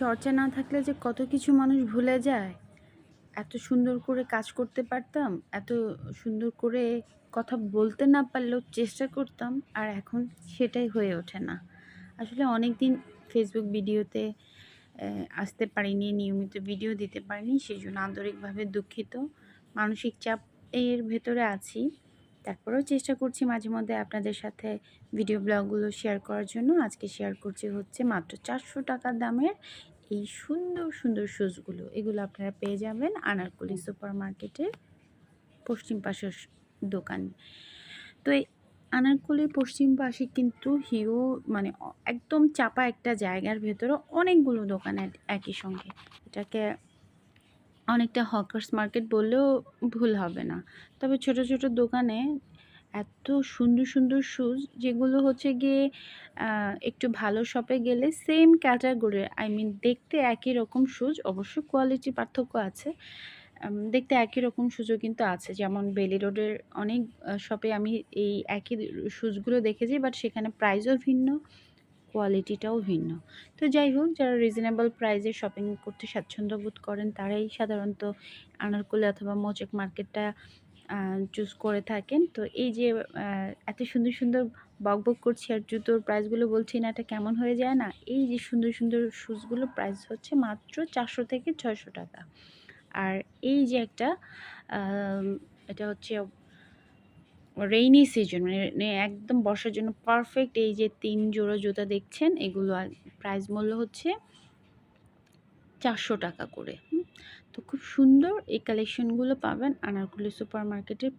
চর্চা না থাকলে যে কত কিছু মানুষ ভুলে যায়। এত সুন্দর করে কাজ করতে পারতাম, এত সুন্দর করে কথা বলতে না পারলেও চেষ্টা করতাম, আর এখন সেটাই হয়ে ওঠে না। আসলে অনেকদিন ফেসবুক ভিডিওতে আসতে পারিনি, নিয়মিত ভিডিও দিতে পারিনি। সেজন্য আন্তরিকভাবে দুঃখিত। মানসিক চাপ এর ভেতরে আছি। তারপরেও চেষ্টা করছি মাঝে মধ্যে আপনাদের সাথে ভিডিও ব্লগগুলো শেয়ার করার জন্য। আজকে শেয়ার করছি হচ্ছে মাত্র ৳400 দামের এই সুন্দর, সুন্দর শুজগুলো। এগুলো আপনারা পেয়ে যাবেন আনারকলি সুপার মার্কেটের পশ্চিম পাশের দোকানে। তো এই আনারকলির পশ্চিম পাশে কিন্তু মানে একদম চাপা একটা জায়গার ভেতরে অনেকগুলো দোকান একই সঙ্গে। এটাকে অনেকটা হকার্স মার্কেট বললেও ভুল হবে না। তবে ছোট, ছোট দোকানে এত সুন্দর, সুন্দর শুজ যেগুলো হচ্ছে গিয়ে একটু ভালো শপে গেলে সেম ক্যাটাগরির দেখতে একই রকম শুজ, অবশ্য কোয়ালিটির পার্থক্য আছে। দেখতে একই রকম শুজও কিন্তু আছে। যেমন বেলি রোডের অনেক শপে আমি এই একই শুজগুলো দেখেছি, বাট সেখানে প্রাইসও ভিন্ন, কোয়ালিটিটাও ভিন্ন। তো যাই হোক, যারা রিজনেবল প্রাইসে শপিং করতে স্বাচ্ছন্দ্য বোধ করেন তারাই সাধারণত আনারকলি অথবা মোচেক মার্কেটটা চুজ করে থাকেন। তো এই যে এত সুন্দর, সুন্দর বকবক করছি আর জুতোর প্রাইসগুলো বলছি না, এটা কেমন হয়ে যায় না? এই যে সুন্দর, সুন্দর শুজগুলো প্রাইস হচ্ছে মাত্র ৳400 থেকে ৳600। আর এই যে একটা আম এটা হচ্ছে রেইনি সিজন, মানে একদম বর্ষার জন্য পারফেক্ট। এই যে ৩ জোড়া জুতা দেখছেন, এগুলো প্রাইস মূল্য হচ্ছে ৳400 করে। তো খুব সুন্দর এই কালেকশনগুলো পাবেন আনারকলি সুপার মার্কেটের